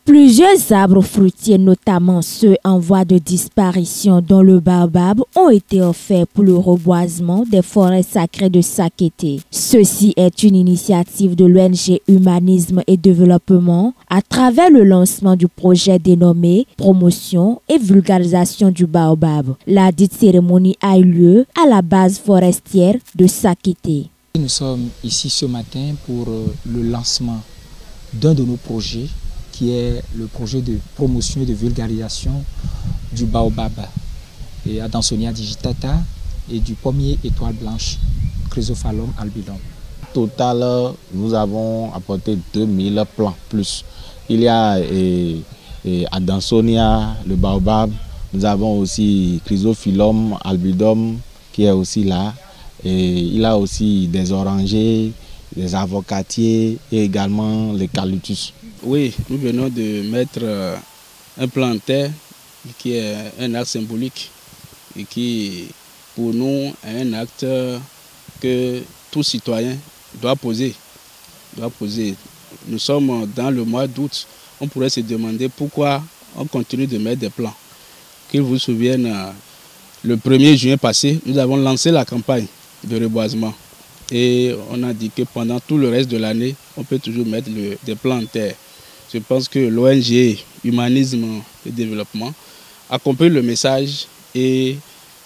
Plusieurs arbres fruitiers, notamment ceux en voie de disparition dont le baobab, ont été offerts pour le reboisement des forêts sacrées de Sakété. Ceci est une initiative de l'ONG Humanisme et Développement à travers le lancement du projet dénommé Promotion et vulgarisation du baobab. La dite cérémonie a eu lieu à la base forestière de Sakété. Nous sommes ici ce matin pour le lancement d'un de nos projets, qui est le projet de promotion et de vulgarisation du baobab et Adansonia digitata et du pommier étoile blanche Chrysophyllum albidum. Au total, nous avons apporté 2000 plants plus. Il y a Adansonia, le baobab, nous avons aussi Chrysophyllum albidum qui est aussi là. Et il a aussi des orangers, des avocatiers et également l'eucalyptus. Oui, nous venons de mettre un plan en terre qui est un acte symbolique et qui, pour nous, est un acte que tout citoyen doit poser. Nous sommes dans le mois d'août. On pourrait se demander pourquoi on continue de mettre des plans. Qu'ils vous souviennent, le 1er juin passé, nous avons lancé la campagne de reboisement. Et on a dit que pendant tout le reste de l'année, on peut toujours mettre des plants en terre. Je pense que l'ONG Humanisme et Développement a compris le message et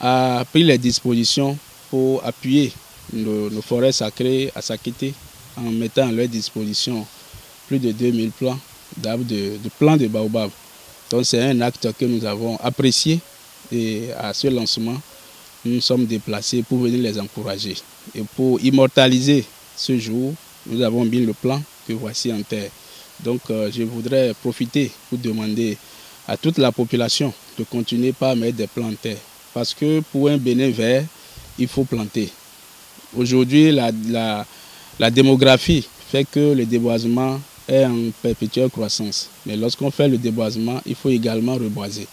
a pris les dispositions pour appuyer nos forêts sacrées à Sakété en mettant à leur disposition plus de 2000 plants d'arbres de plants de baobab. Donc c'est un acte que nous avons apprécié et à ce lancement, nous nous sommes déplacés pour venir les encourager. Et pour immortaliser ce jour, nous avons mis le plan que voici en terre. Donc je voudrais profiter pour demander à toute la population de continuer par mettre des plants en terre. Parce que pour un Bénin vert, il faut planter. Aujourd'hui, la démographie fait que le déboisement est en perpétuelle croissance. Mais lorsqu'on fait le déboisement, il faut également reboiser.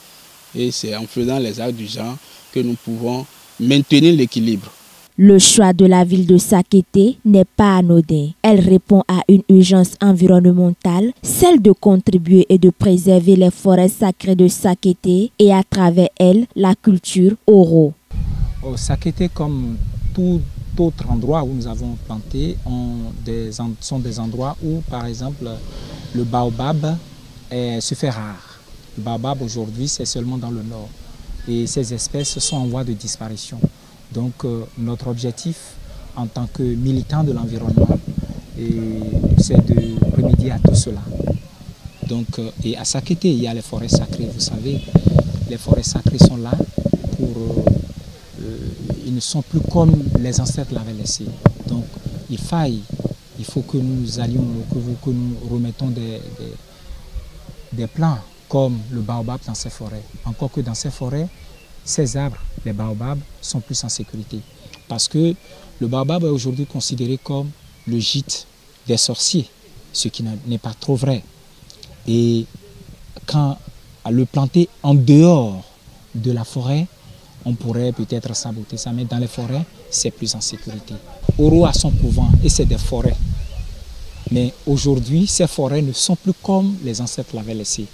Et c'est en faisant les actes du genre que nous pouvons maintenir l'équilibre. Le choix de la ville de Sakété n'est pas anodin. Elle répond à une urgence environnementale, celle de contribuer et de préserver les forêts sacrées de Sakété et à travers elles, la culture oro. Sakété, comme tout autre endroit où nous avons planté, sont des endroits où, par exemple, le baobab se fait rare. Le baobab aujourd'hui, c'est seulement dans le nord. Et ces espèces sont en voie de disparition. Donc notre objectif en tant que militant de l'environnement, c'est de remédier à tout cela. Donc, et à Sakété, il y a les forêts sacrées, vous savez. Les forêts sacrées sont là pour... ils ne sont plus comme les ancêtres l'avaient laissé. Donc il faut que nous allions, que nous remettons des plants comme le baobab dans ces forêts. Encore que dans ces forêts, ces arbres, les baobabs, sont plus en sécurité. Parce que le baobab est aujourd'hui considéré comme le gîte des sorciers, ce qui n'est pas trop vrai. Et quand à le planter en dehors de la forêt, on pourrait peut-être saboter ça, mais dans les forêts, c'est plus en sécurité. Oro a son couvent et c'est des forêts. Mais aujourd'hui, ces forêts ne sont plus comme les ancêtres l'avaient laissé.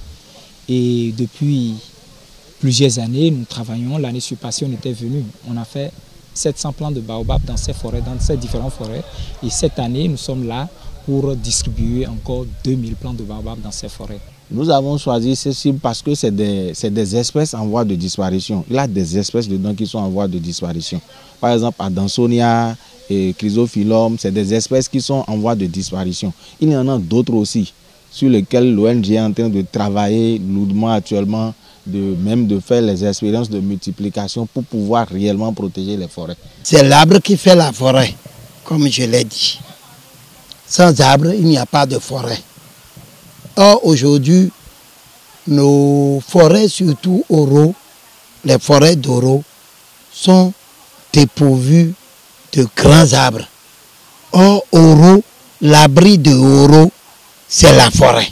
Et depuis plusieurs années, nous travaillons. L'année passée, on était venu. On a fait 700 plants de baobab dans ces forêts, dans ces différentes forêts. Et cette année, nous sommes là pour distribuer encore 2000 plants de baobab dans ces forêts. Nous avons choisi ces cibles parce que c'est des espèces en voie de disparition. Il y a des espèces dedans qui sont en voie de disparition. Par exemple, Adansonia et Chrysophyllum, c'est des espèces qui sont en voie de disparition. Il y en a d'autres aussi sur lesquelles l'ONG est en train de travailler lourdement actuellement, même de faire les expériences de multiplication pour pouvoir réellement protéger les forêts. C'est l'arbre qui fait la forêt, comme je l'ai dit. Sans arbre, il n'y a pas de forêt. Or, aujourd'hui, nos forêts, surtout oro, les forêts d'oro, sont dépourvues de grands arbres. Or, oro, l'abri de oro, c'est la forêt.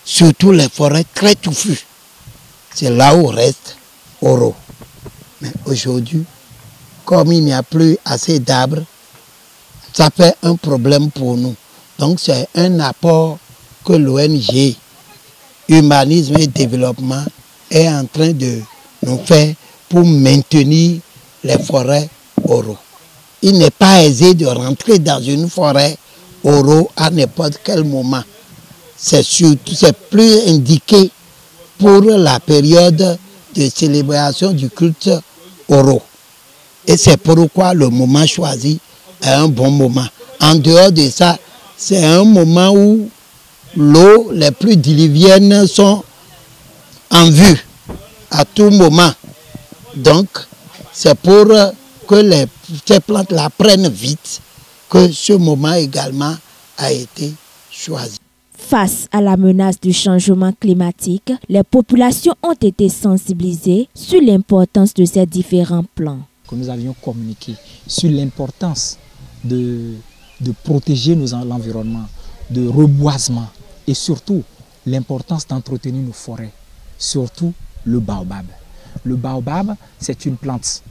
Surtout les forêts très touffues. C'est là où reste oro. Mais aujourd'hui, comme il n'y a plus assez d'arbres, ça fait un problème pour nous. Donc c'est un apport que l'ONG Humanisme et Développement est en train de nous faire pour maintenir les forêts oraux. Il n'est pas aisé de rentrer dans une forêt oraux à n'importe quel moment. C'est plus indiqué pour la période de célébration du culte oraux. Et c'est pourquoi le moment choisi est un bon moment. En dehors de ça, c'est un moment où l'eau, les pluies diluviennes sont en vue à tout moment. Donc, c'est pour que ces plantes la prennent vite que ce moment également a été choisi. Face à la menace du changement climatique, les populations ont été sensibilisées sur l'importance de ces différents plans. Que nous avions communiqué sur l'importance de protéger l'environnement, de reboisement et surtout l'importance d'entretenir nos forêts, surtout le baobab. Le baobab, c'est une plante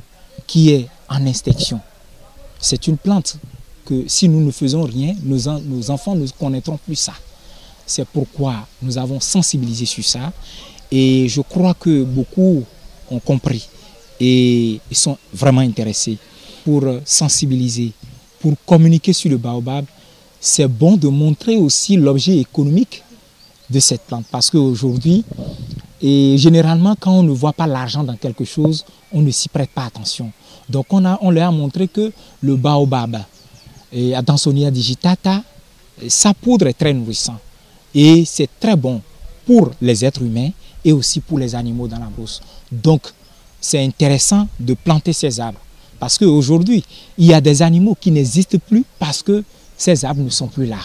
qui est en extinction. C'est une plante que si nous ne faisons rien, nos enfants ne connaîtront plus ça. C'est pourquoi nous avons sensibilisé sur ça et je crois que beaucoup ont compris et ils sont vraiment intéressés pour sensibiliser, pour communiquer sur le baobab. C'est bon de montrer aussi l'objet économique de cette plante parce qu'aujourd'hui, et généralement quand on ne voit pas l'argent dans quelque chose, on ne s'y prête pas attention. Donc on leur a montré que le baobab, Adansonia digitata, sa poudre est très nourrissante. Et c'est très bon pour les êtres humains et aussi pour les animaux dans la brousse. Donc, c'est intéressant de planter ces arbres. Parce qu'aujourd'hui, il y a des animaux qui n'existent plus parce que ces arbres ne sont plus là.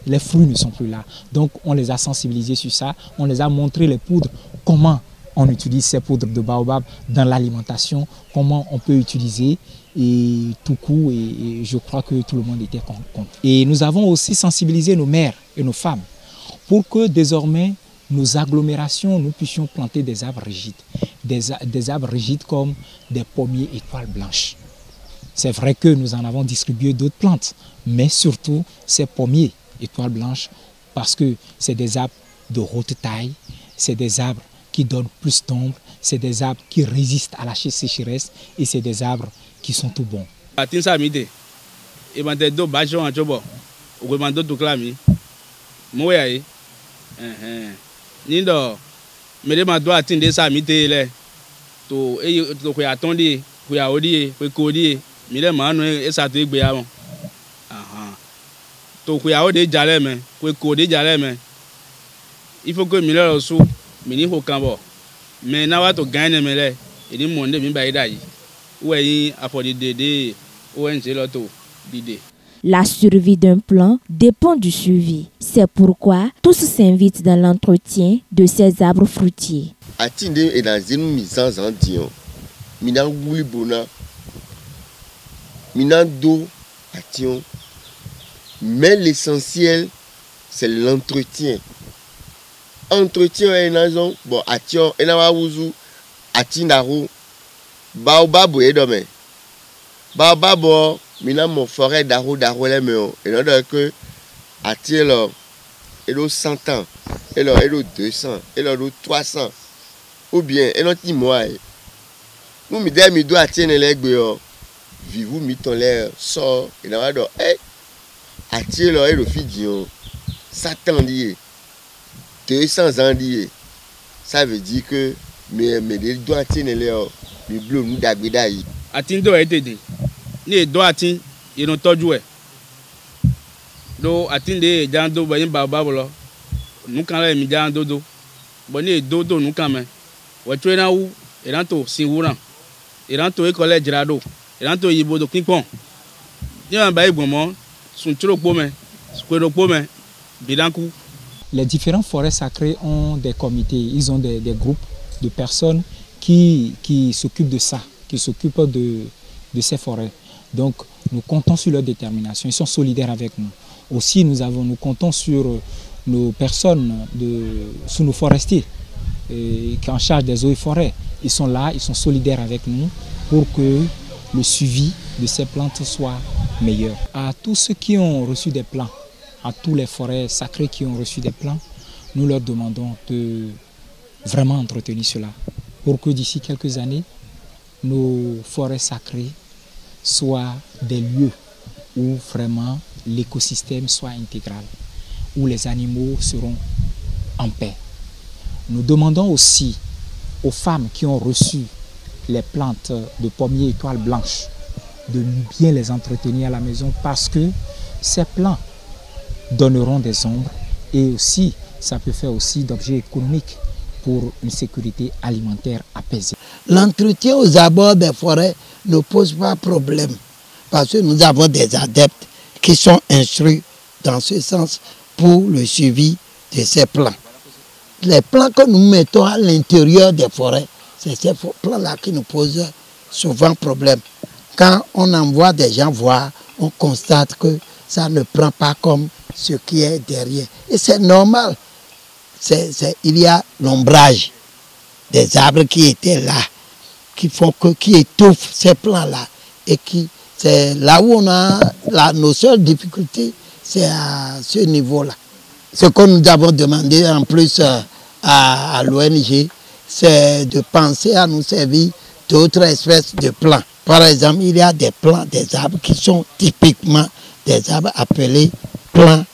Les fruits ne sont plus là. Donc, on les a sensibilisés sur ça. On les a montré les poudres, comment on utilise ces poudres de baobab dans l'alimentation, comment on peut utiliser et tout coup. Et je crois que tout le monde était content. Et nous avons aussi sensibilisé nos mères et nos femmes pour que désormais, nos agglomérations, nous puissions planter des arbres rigides. Des arbres rigides comme des pommiers étoiles blanches. C'est vrai que nous en avons distribué d'autres plantes, mais surtout ces pommiers étoiles blanches, parce que c'est des arbres de haute taille, c'est des arbres qui donnent plus d'ombre, c'est des arbres qui résistent à la sécheresse et c'est des arbres qui sont tout bons. Nindo mede ma do atinde sa mi te le to to ko atonde ko ya odi ko di mi le ma no e sa to egbe ya mo to ko ya odi jale me ko di jale me il faut que mi le so mi ni ho kan bo me na wa to gan me le e ni mo nde mi ba ida yi wo yi afodi de ONG lo to dide. La survie d'un plan dépend du suivi. C'est pourquoi tous s'invitent dans l'entretien de ces arbres fruitiers. Atinde est dans une mise en dion. Mina wuli bona. Mina do ation. Mais l'essentiel c'est l'entretien. Entretien est dans bon ation et na wa wuzu atindaro. Baobab e dome. Baobab mina mon forêt d'aro les meilleurs et non que attire et l'eau 100 ans et l'eau 200 et l'eau 300 ou bien et notre mois nous mi dé mi do attire les gbe vivou mi ton l'air sort et na do attire et le fidion Satan lié 200 ans lié ça veut dire que mais do attire les mi bleu nous dagbedayi atindo e dede ni do atin ino tọ́jú ẹ do atinde jando bo yin baba lo nu kan le mi jando do bo ni do do nu kan me wo twe na wu e to sin wuran e to e college rado e to yibo do kinpon ni an ba igbon mo sun tro po me squero po me bidanku. Les différentes forêts sacrées ont des comités, ils ont des groupes de personnes qui s'occupent de ça, qui s'occupent de ces forêts. Donc, nous comptons sur leur détermination. Ils sont solidaires avec nous. Aussi, nous comptons sur nos personnes, sur nos forestiers qui sont en charge des eaux et forêts. Ils sont là, ils sont solidaires avec nous pour que le suivi de ces plantes soit meilleur. À tous ceux qui ont reçu des plans à tous les forêts sacrées qui ont reçu des plans, nous leur demandons de vraiment entretenir cela pour que d'ici quelques années, nos forêts sacrées soient des lieux où vraiment l'écosystème soit intégral, où les animaux seront en paix. Nous demandons aussi aux femmes qui ont reçu les plantes de pommiers étoiles blanches de bien les entretenir à la maison parce que ces plants donneront des ombres et aussi ça peut faire aussi d'objets économiques pour une sécurité alimentaire apaisée. L'entretien aux abords des forêts ne pose pas problème parce que nous avons des adeptes qui sont instruits dans ce sens pour le suivi de ces plants. Les plants que nous mettons à l'intérieur des forêts, c'est ces plants-là qui nous posent souvent problème. Quand on envoie des gens voir, on constate que ça ne prend pas comme ce qui est derrière. Et c'est normal. Il y a l'ombrage des arbres qui étaient là, qui étouffent ces plants-là. Et c'est là où on a nos seules difficultés, c'est à ce niveau-là. Ce que nous avons demandé en plus à l'ONG, c'est de penser à nous servir d'autres espèces de plants. Par exemple, il y a des plants, des arbres qui sont typiquement des arbres appelés plants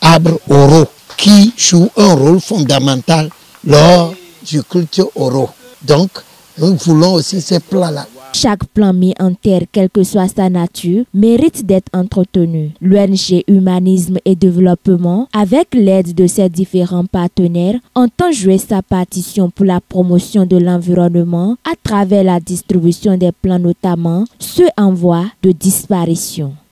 arbres oraux, qui jouent un rôle fondamental lors du culte oraux. Donc, nous voulons aussi ces plants-là. Chaque plant mis en terre, quelle que soit sa nature, mérite d'être entretenu. L'ONG Humanisme et Développement, avec l'aide de ses différents partenaires, entend jouer sa partition pour la promotion de l'environnement à travers la distribution des plants, notamment ceux en voie de disparition.